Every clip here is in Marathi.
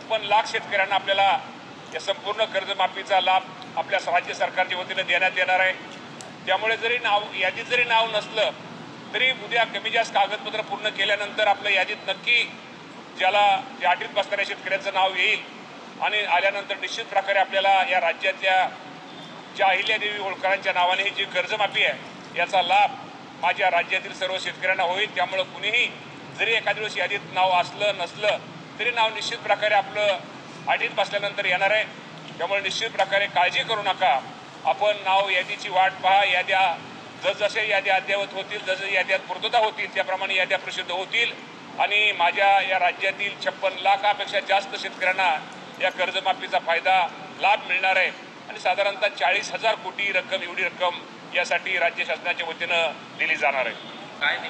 56 लाख शेतकऱ्यांना आपल्याला या संपूर्ण कर्जमाफीचा लाभ आपल्या राज्य सरकारच्या वतीने देण्यात येणार आहे। त्यामुळे जरी यादीत जरी नाव नसलं तरी उद्या कमी जास्त कागदपत्र पूर्ण केल्यानंतर आपल्या यादीत नक्की ज्याला जे अटीत बसणाऱ्या शेतकऱ्यांचं नाव येईल आणि आल्यानंतर निश्चित प्रकारे आपल्याला या राज्यातल्या ज्या अहिल्यादेवी होळकरांच्या नावाने ही जी कर्जमाफी आहे याचा लाभ माझ्या राज्यातील सर्व शेतकऱ्यांना होईल। त्यामुळे कुणीही जरी एखाद्या दिवशी यादीत नाव असलं नसलं तरी नाव निश्चित प्रकारे आपलं अटीत बसल्यानंतर येणार आहे। त्यामुळे निश्चित प्रकारे काळजी करू नका। आपण नाव यादीची वाट पहा। याद्या जसजसे याद्या अद्ययावत होतील, जसं याद्यात पूर्तता होतील त्याप्रमाणे याद्या प्रसिद्ध होतील आणि माझ्या या राज्यातील 56 लाखापेक्षा जास्त शेतकऱ्यांना या कर्जमाफीचा फायदा लाभ मिळणार आहे आणि साधारणतः 40,000 कोटी रक्कम एवढी रक्कम यासाठी राज्य शासनाच्या वतीनं दिली जाणार आहे।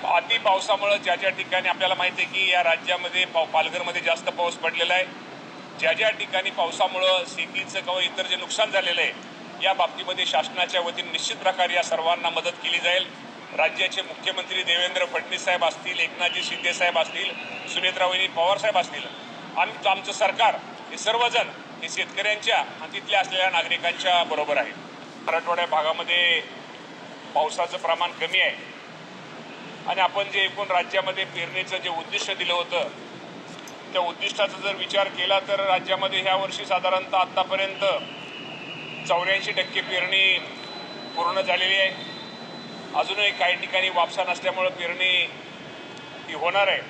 अति पावसामुळे ज्या ज्या ठिकाणी आपल्याला माहिती आहे की या राज्यामध्ये पालघरमध्ये जास्त पाऊस पडलेला आहे, ज्या ज्या ठिकाणी पावसामुळे शेतीचं किंवा इतर जे नुकसान झालेलं आहे या बाबतीमध्ये शासनाच्या वतीने निश्चित प्रकारे या सर्वांना मदत केली जाईल। राज्याचे मुख्यमंत्री देवेंद्र फडणवीस साहेब असतील, एकनाथजी शिंदे साहेब असतील, सुनेत्रावहिनी पवार साहेब असतील, आमचं सरकार हे सर्वजण हे शेतकऱ्यांच्या आणि तिथल्या असलेल्या नागरिकांच्या बरोबर आहे। मराठवाड्या भागामध्ये पावसाचं प्रमाण कमी आहे आणि आपण जे एकूण राज्यामध्ये पेरणीचं जे उद्दिष्ट दिलं होतं त्या उद्दिष्टाचा जर विचार केला तर राज्यामध्ये ह्या वर्षी साधारणतः आत्तापर्यंत 84% पेरणी पूर्ण झालेली आहे। अजूनही काही ठिकाणी वापसा नसल्यामुळे पेरणी ही होणार आहे।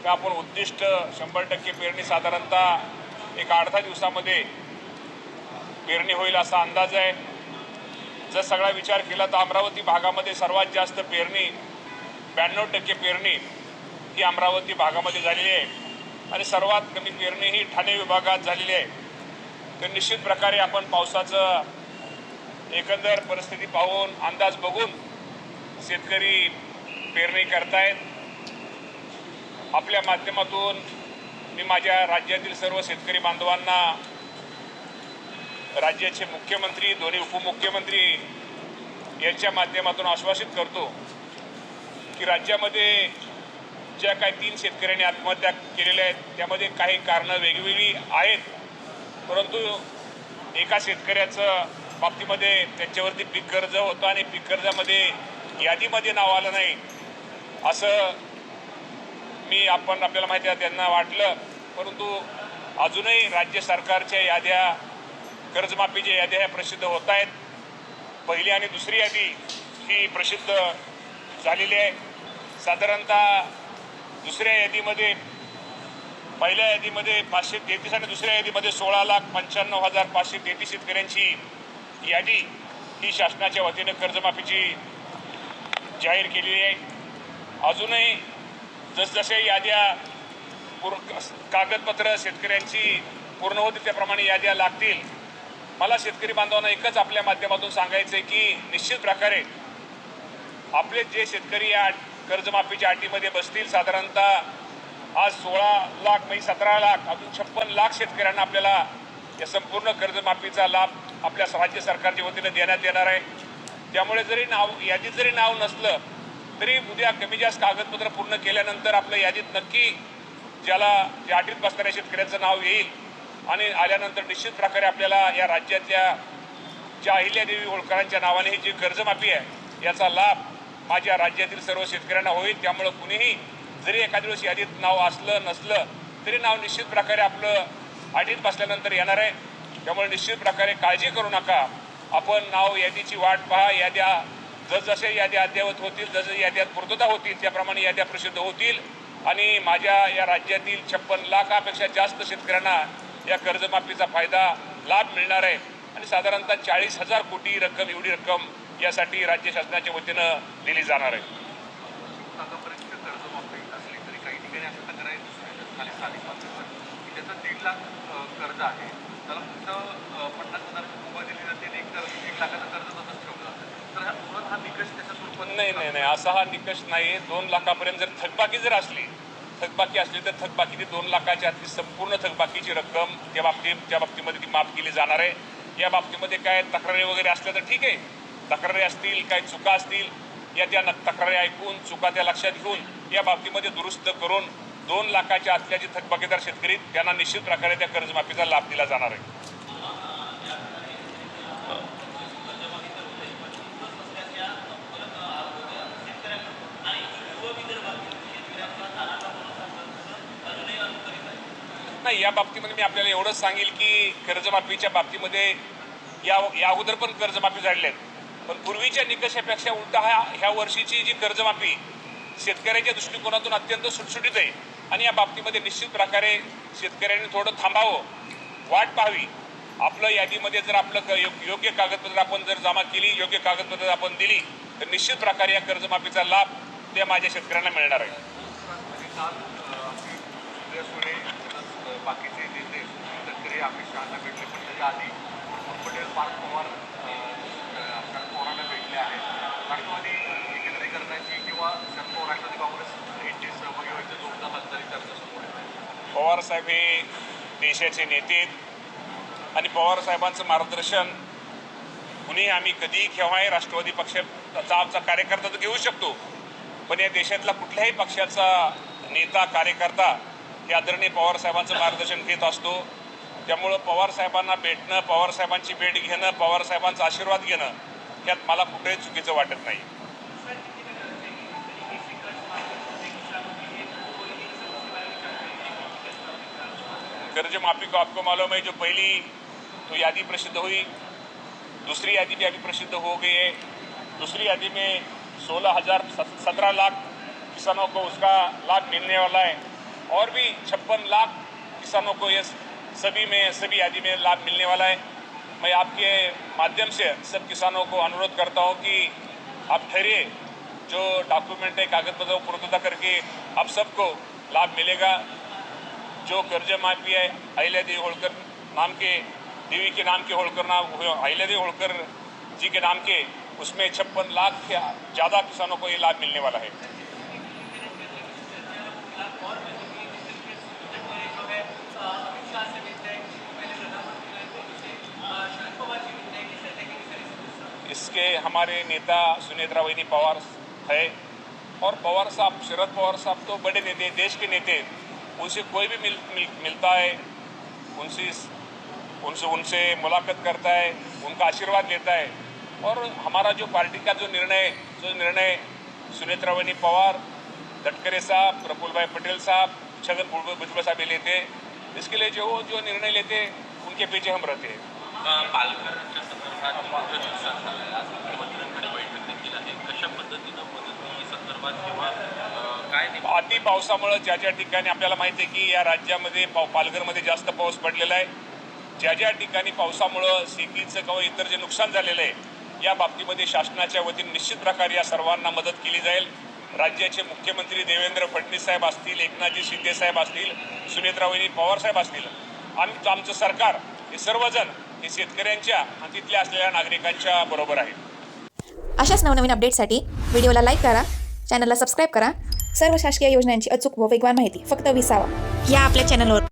तर आपण उद्दिष्ट 100% पेरणी साधारणतः एक 8-10 दिवसामध्ये पेरणी होईल असा अंदाज आहे। जर सगळा विचार केला तर अमरावती भागामध्ये सर्वात जास्त पेरणी 92% पेरणी ही अमरावती भागामध्ये झालेली आहे आणि सर्वात कमी पेरणी ही ठाणे विभागात झालेली आहे। तर निश्चित प्रकारे आपण पावसाचं एकंदर परिस्थिती पाहून अंदाज बघून शेतकरी पेरणी करतायत। आपल्या माध्यमातून मी माझ्या राज्यातील सर्व शेतकरी बांधवांना राज्याचे मुख्यमंत्री, दोन्ही उपमुख्यमंत्री यांच्या माध्यमातून आश्वासित करतो की राज्यामध्ये ज्या काही 3 शेतकऱ्यांनी आत्महत्या केलेल्या आहेत त्यामध्ये काही कारणं वेगवेगळी आहेत, परंतु एका शेतकऱ्याचं बाबतीमध्ये त्यांच्यावरती पीक कर्ज होतं आणि पीक कर्जामध्ये यादीमध्ये नाव आलं नाही असं आपल्याला माहिती आहे त्यांना वाटलं, परंतु अजूनही राज्य सरकारच्या याद्या कर्जमाफीच्या याद्या ह्या प्रसिद्ध होत आहेत। पहिली आणि दुसरी यादी ही प्रसिद्ध झालेली आहे। साधारणतः दुसऱ्या यादीमध्ये पहिल्या यादीमध्ये 533 आणि दुसऱ्या यादीमध्ये 16,95,533 शेतकऱ्यांची यादी ही शासनाच्या वतीने कर्जमाफीची जाहीर केलेली आहे। अजूनही जसजसे याद्या कागदपत्र शेतकऱ्यांची पूर्ण होतील त्याप्रमाणे याद्या लागतील। मला शेतकरी बांधवांना एकच आपल्या माध्यमातून सांगायचं आहे की निश्चित प्रकारे आपले जे शेतकरी या कर्जमाफीच्या अटीमध्ये बसतील साधारणतः आज 16 लाख म्हणजे 17 लाख अजून 56 लाख शेतकऱ्यांना आपल्याला या संपूर्ण कर्जमाफीचा लाभ आपल्या राज्य सरकारच्या वतीने देण्यात येणार आहे। त्यामुळे जरी यादीत जरी नाव नसलं तरी उद्या कमी जास्त कागदपत्र पूर्ण केल्यानंतर आपल्या यादीत नक्की ज्याला जे अटीत बसणाऱ्या शेतकऱ्यांचं नाव येईल आणि आल्यानंतर निश्चित प्रकारे आपल्याला या राज्यातल्या ज्या अहिल्यादेवी होळकरांच्या नावाने ही जी कर्जमाफी आहे याचा लाभ माझ्या राज्यातील सर्व शेतकऱ्यांना होईल। त्यामुळे कुणीही जरी एखाद्या दिवशी यादीत नाव असलं नसलं तरी नाव निश्चित प्रकारे आपलं अटीत बसल्यानंतर येणार आहे। त्यामुळे निश्चित प्रकारे काळजी करू नका। आपण नाव यादीची वाट पहा। याद्या जसजसे याद्या अद्ययावत होतील, जसं याद्यात पूर्तता होतील त्याप्रमाणे याद्या प्रसिद्ध होतील आणि माझ्या या राज्यातील 56 लाखापेक्षा जास्त शेतकऱ्यांना या कर्जमाफीचा फायदा लाभ मिळणार आहे आणि साधारणतः 40,000 कोटी रक्कम एवढी रक्कम यासाठी राज्य शासनाच्या वतीनं दिली जाणार आहे। कर्जमाफी असली तरी काही ठिकाणी असं तक्रारी दिसून येतात स्थानिक पातळीवर की त्याचं 1.5 लाख कर्ज आहे, त्याला फक्त 50,000 मुभा दिली जाते आणि 1 लाखाचं कर्ज तसंच ठेवलं जातं। तर हा निकष त्याच्या स्वरूपात नाही असा हा निकष नाही। 2 लाखापर्यंत जर थकबाकी जर असली तर थकबाकीची 2 लाखाच्या आतली संपूर्ण थकबाकीची रक्कम त्या बाबतीमध्ये ती माफ केली जाणार आहे। या बाबतीमध्ये काय तक्रारी वगैरे असल्या तर ठीक आहे, तक्रारी असतील काही चुका असतील या त्या तक्रारी ऐकून चुका त्या लक्षात घेऊन या बाबतीमध्ये दुरुस्त करून 2 लाखाच्या आतल्या जे थकबाकीदार शेतकरी त्यांना निश्चित प्रकारे त्या कर्जमाफीचा लाभ दिला जाणार आहे. नाही, या बाबतीमध्ये मी आपल्याला एवढंच सांगेल की कर्जमाफीच्या बाबतीमध्ये या अगोदर पण कर्जमाफी झालेली आहेत, पण पूर्वीच्या निकषापेक्षा उलटा ह्या वर्षीची जी कर्जमाफी शेतकऱ्याच्या दृष्टिकोनातून अत्यंत सुटसुटीत आहे आणि या बाबतीमध्ये निश्चित प्रकारे शेतकऱ्यांनी थोडं थांबावं, वाट पाहावी. आपलं यादीमध्ये जर आपलं योग्य कागदपत्र आपण जर जमा केली, योग्य कागदपत्र आपण दिली तर निश्चित प्रकारे या कर्जमाफीचा लाभ त्या माझ्या शेतकऱ्यांना मिळणार आहे. बाकीचे नेते शेतकरी अमित शहाना भेटले, पण त्याच्या आधी पटेल पार्थ पवार शरद पवारांना भेटले आहेत. राष्ट्रवादी एकत्रीकरणाची किंवा शरद पवार राष्ट्रवादी काँग्रेस यांची सहभागी व्हायचं जोरदार हालचाली चर्चा सुरू आहे. पवारसाहेब हे देशाचे नेते आहेत आणि पवारसाहेबांचं मार्गदर्शन कुणी आम्ही कधीही केव्हाही राष्ट्रवादी पक्षाचा आमचा कार्यकर्ता तर घेऊ शकतो, पण या देशातला कुठल्याही पक्षाचा नेता कार्यकर्ता हे आदरणीय पवारसाहेबांचं मार्गदर्शन घेत असतो. त्यामुळं पवारसाहेबांना भेटणं, पवारसाहेबांची भेट घेणं, पवारसाहेबांचा आशीर्वाद घेणं यात मला कुठेही चुकीचं वाटत नाही. कर्जमाफी को आपको मालूम है, जो पहली तो यादी प्रसिद्ध हुई, दूसरी यादी भी अभी प्रसिद्ध हो गई है. दूसरी यादी में 17 लाख किसानों को उसका लाभ मिलने वाला है और भी 56 लाख किसानों को ये सभी यादी में लाभ मिलने वाला है. मैं आपके माध्यम से सब किसानों को अनुरोध करता हूं कि आप ठहरिए, जो डॉक्यूमेंट है कागजपत्र पूर्तता करके आप सबको लाभ मिलेगा. जो कर्ज माफी है अहिल्यादेवी होळकर नाम के देवी के नाम के होळकर नाम अहिल्यादेवी होळकर जी के नाम के, उसमें 56 लाख से ज़्यादा किसानों को ये लाभ मिलने वाला है. इसके हमारे नेता सुनेत्रा वहिनी पवार है और पवार साहब, शरद पवार साहब तो बड़े नेते, देश के नेते, उनसे कोई भी मिलता है, उनसे मुलाकात करता है, उनका आशीर्वाद लेता है. और हमारा जो पार्टी का जो निर्णय सुनेत्रा वहिनी पवार, तटकरे साहब, प्रफुल्ल भाई पटेल साहब, छगन भुजबळ साहब लेते, इसके लिए जो निर्णय लेते उनके पीछे हम रहते हैं. पालघरच्या संदर्भात मोठं नुकसान झालं, आज मुख्यमंत्र्यांकडे बैठक देखील आहे. कशा पद्धतीनं मदती संदर्भात किंवा काय नाही? अति पावसामुळे ज्या ठिकाणी आपल्याला माहिती आहे की या राज्यामध्ये पालघरमध्ये जास्त पाऊस पडलेला आहे, ज्या ठिकाणी पावसामुळं शेतीचं किंवा इतर जे नुकसान झालेलं आहे, या बाबतीमध्ये शासनाच्या वतीने निश्चित प्रकारे या सर्वांना मदत केली जाईल. राज्याचे मुख्यमंत्री देवेंद्र फडणवीस साहेब असतील, एकनाथजी शिंदे साहेब असतील, सुनेत्रा वहिनी पवार साहेब असतील, आमचं सरकार हे सर्वजण हे शेतकऱ्यांच्या आणि तिथल्या असलेल्या नागरिकांच्या बरोबर आहे. अशाच नवनवीन अपडेटसाठी व्हिडिओला लाईक करा, चॅनलला सबस्क्राईब करा. सर्व शासकीय योजनांची अचूक व वेगवान माहिती फक्त 20 या आपल्या चॅनलवर